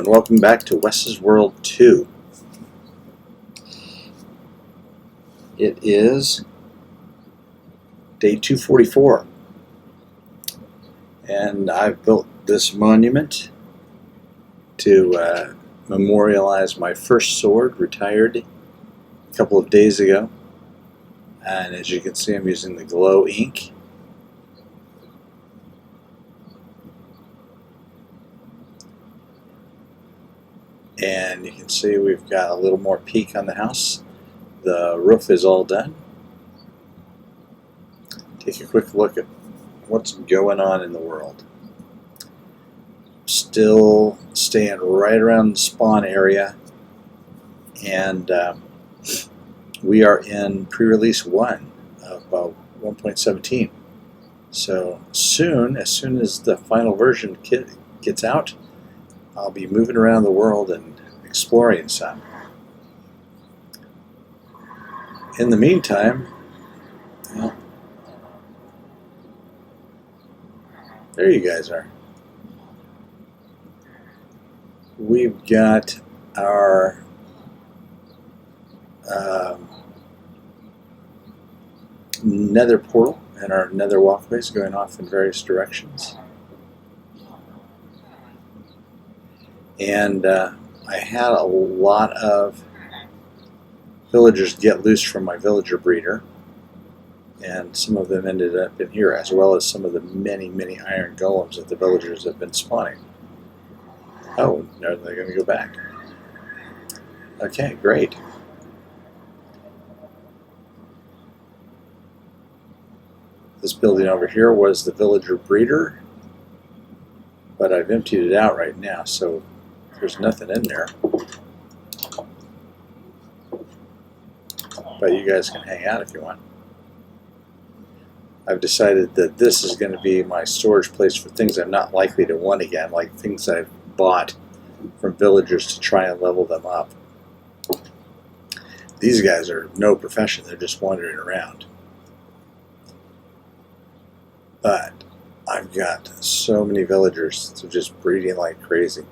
and welcome back to Wes's World 2. It is day 244, and I've built this monument to memorialize my first sword, retired a couple of days ago. And as you can see, I'm using the glow ink. And you can see we've got a little more peak on the house. The roof is all done. Take a quick look at what's going on in the world. Still staying right around the spawn area, and we are in pre-release 1 of 1.17. So soon, as soon as the final version gets out, I'll be moving around the world and exploring some. In the meantime, well, there you guys are. We've got our nether portal and our nether walkways going off in various directions. And I had a lot of villagers get loose from my villager breeder, and some of them ended up in here, as well as some of the many iron golems that the villagers have been spawning. Oh, no, they're going to go back. Okay, great. This building over here was the villager breeder, but I've emptied it out right now, so there's nothing in there. But you guys can hang out if you want. I've decided that this is going to be my storage place for things I'm not likely to want again, like things I've bought from villagers to try and level them up. These guys are no profession, they're just wandering around. But I've got so many villagers that are just breeding like crazy.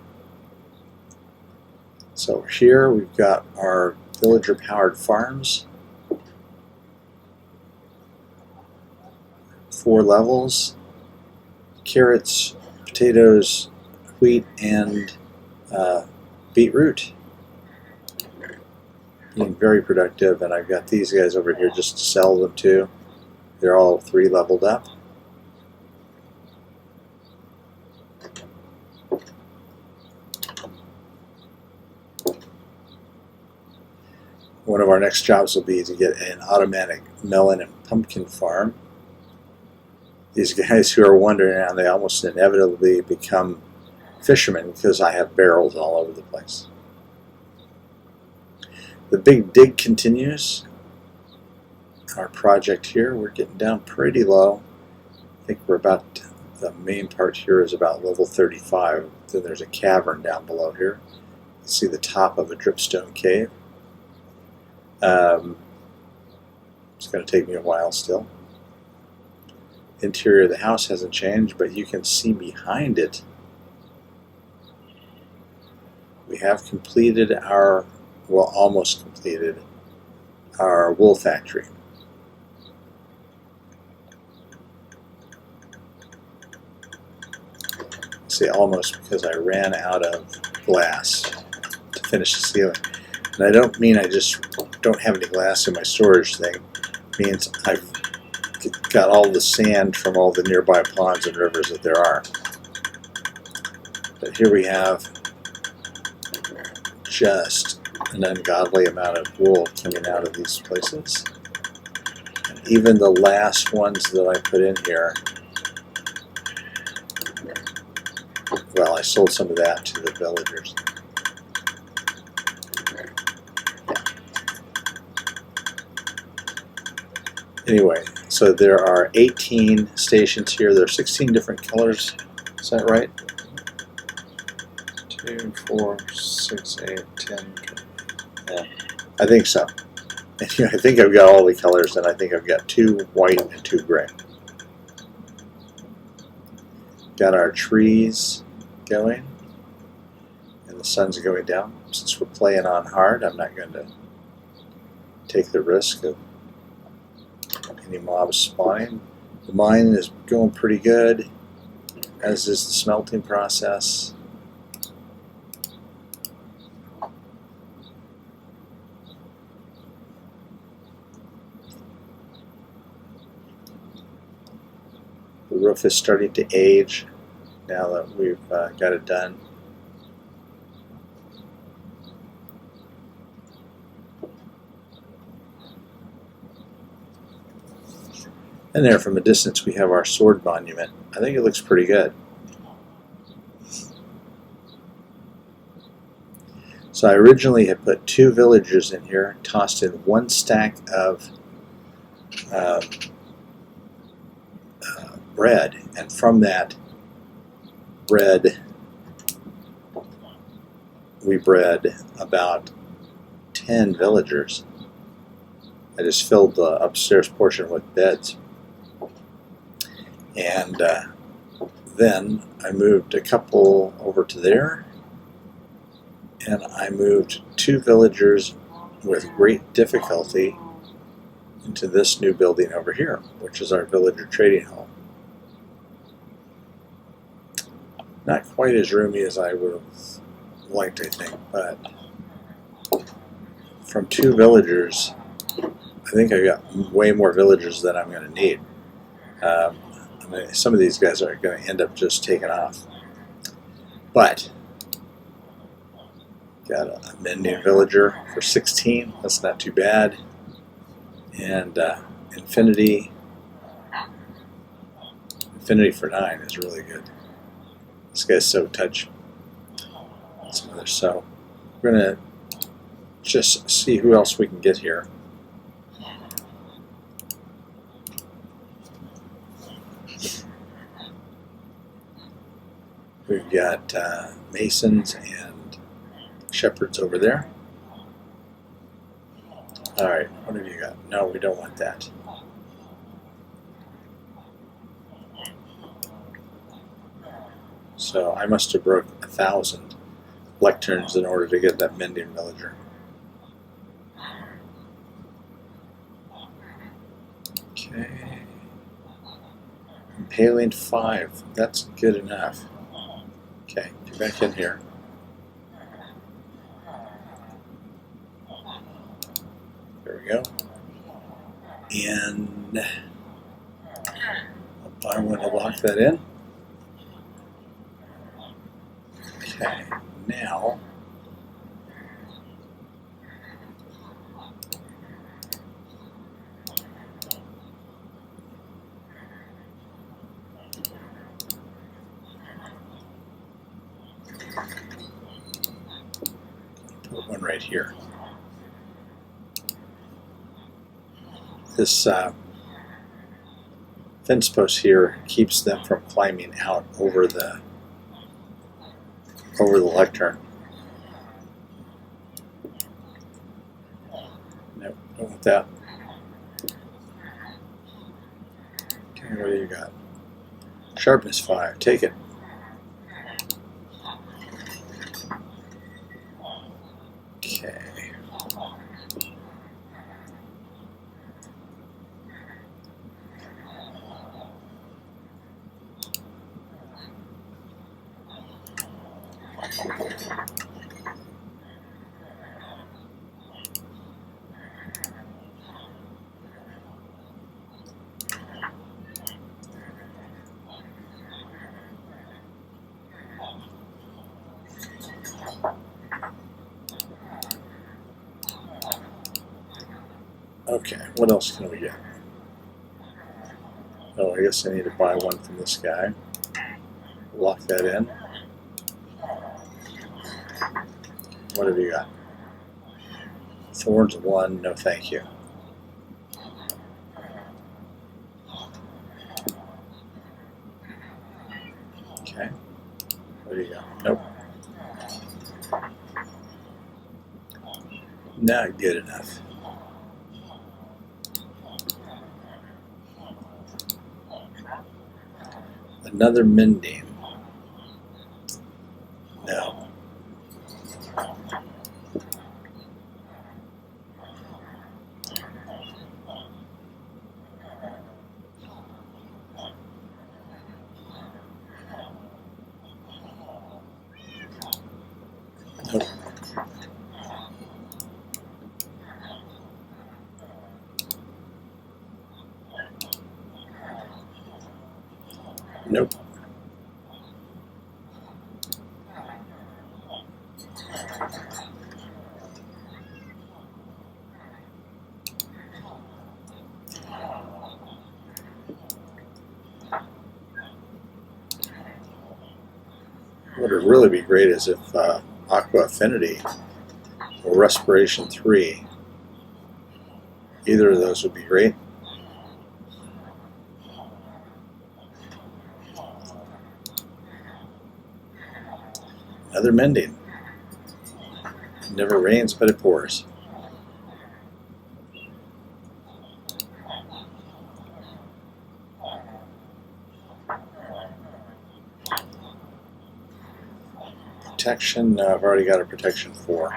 So here we've got our villager powered farms. 4 levels: carrots, potatoes, wheat, and beetroot. Being very productive, and I've got these guys over here just to sell them to. They're all 3 leveled up. One of our next jobs will be to get an automatic melon and pumpkin farm. These guys who are wandering around, they almost inevitably become fishermen because I have barrels all over the place. The big dig continues. Our project here, we're getting down pretty low. I think we're about, the main part here is about level 35. Then there's a cavern down below here. You can see the top of a dripstone cave. It's going to take me a while still. Interior of the house hasn't changed, but you can see behind it we have completed our, well, almost completed our wool factory. I say almost because I ran out of glass to finish the ceiling. And I don't mean I just don't have any glass in my storage thing. It means I've got all the sand from all the nearby ponds and rivers that there are. But here we have just an ungodly amount of wool coming out of these places. And even the last ones that I put in here, well, I sold some of that to the villagers. Anyway, so there are 18 stations here. There are 16 different colors. Is that right? 2, 4, 6, 8, 10. Yeah, I think so. I think I've got all the colors, and I think I've got 2 white and 2 gray. Got our trees going. And the sun's going down. Since we're playing on hard, I'm not going to take the risk of any mobs spawning. The mine is going pretty good, as is the smelting process. The roof is starting to age now that we've got it done. And there from a distance we have our sword monument. I think it looks pretty good. So I originally had put 2 villagers in here, tossed in 1 stack of bread, and from that bread we bred about 10 villagers. I just filled the upstairs portion with beds. And then I moved a couple over to there, and I moved 2 villagers with great difficulty into this new building over here, which is our villager trading hall. Not quite as roomy as I would have liked, I think, but from 2 villagers, I think I got way more villagers than I'm going to need. I mean, some of these guys are going to end up just taking off. But got a mending villager for 16. That's not too bad. And infinity for 9 is really good. This guy's so touch. Some others. So we're going to just see who else we can get here. We've got masons and shepherds over there. Alright, what have you got? No, we don't want that. So I must have broke 1,000 lecterns in order to get that mending villager. Okay. Impaling 5. That's good enough. Okay, get back in here. There we go. And I want to lock that in. Okay, now put one right here. This fence post here keeps them from climbing out over the lectern. Nope, don't want that. Okay, what do you got? Sharpness 5, take it. Okay. Okay, what else can we get? Oh, I guess I need to buy one from this guy. Lock that in. What have you got? Thorns 1, no thank you. Okay, what do you got? Nope. Not good enough. Another mending. No. Nope. What would really be great is if Aqua Affinity or Respiration 3, either of those would be great. Another mending. It never rains, but it pours. Protection, I've already got a protection 4.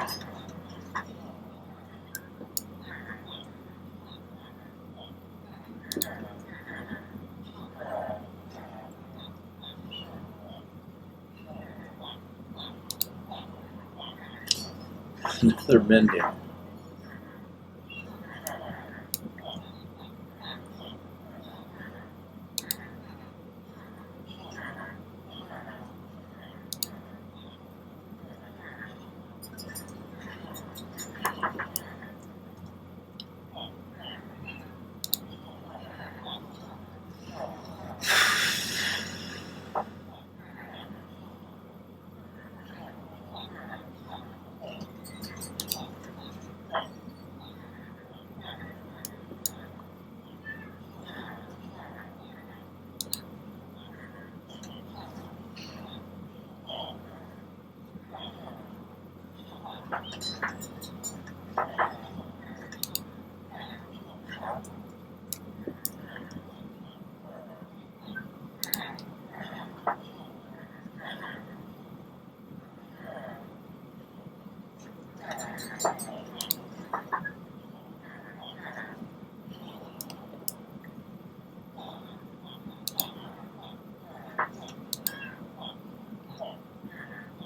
Another mending.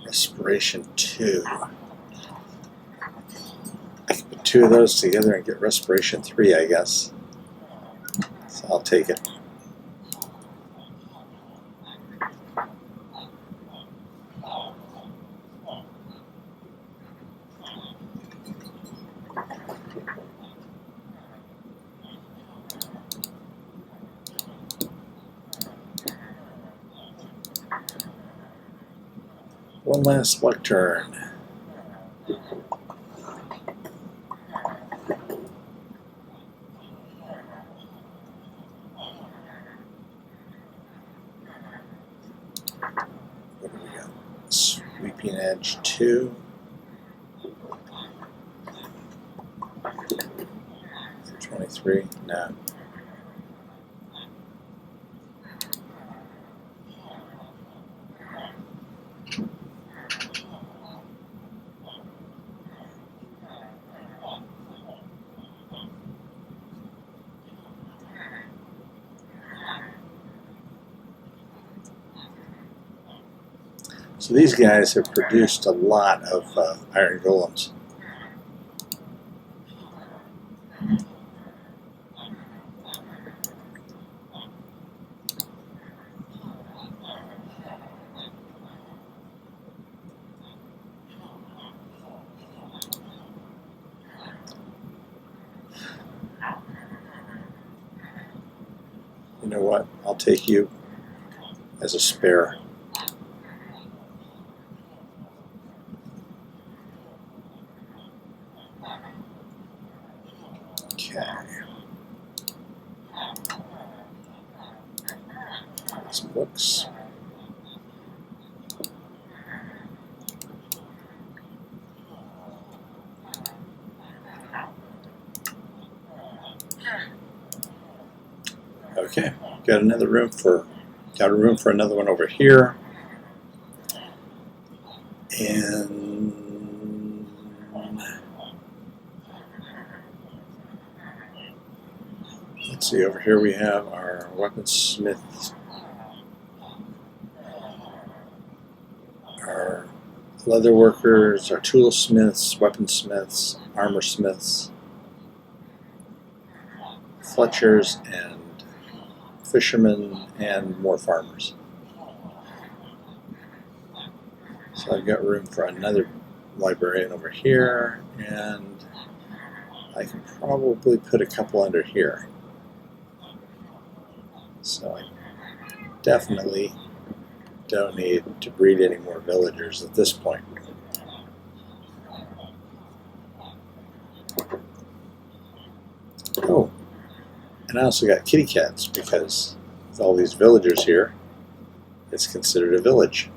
Respiration 2. I can put 2 of those together and get Respiration 3, I guess. So I'll take it. One last luck turn. What do we got? Sweeping Edge 2. 23? No. So these guys have produced a lot of iron golems. You know what? I'll take you as a spare. Okay. Some books. Okay, got a room for another one over here, and let's see. Over here we have our weaponsmith, our leather workers, our toolsmiths, weaponsmiths, armorsmiths, Fletchers, and fishermen and more farmers. So I've got room for another librarian over here, and I can probably put a couple under here. So I definitely don't need to breed any more villagers at this point. Oh, and I also got kitty cats because with all these villagers here, it's considered a village.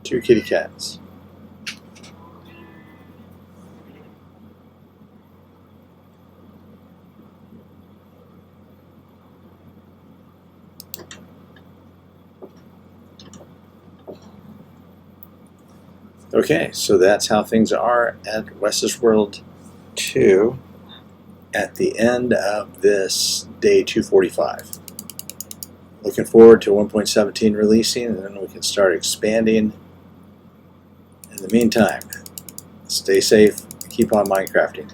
Two kitty cats. Okay, so that's how things are at Wes's World 2 at the end of this day 245. Looking forward to 1.17 releasing, and then we can start expanding. In the meantime, stay safe, keep on Minecrafting.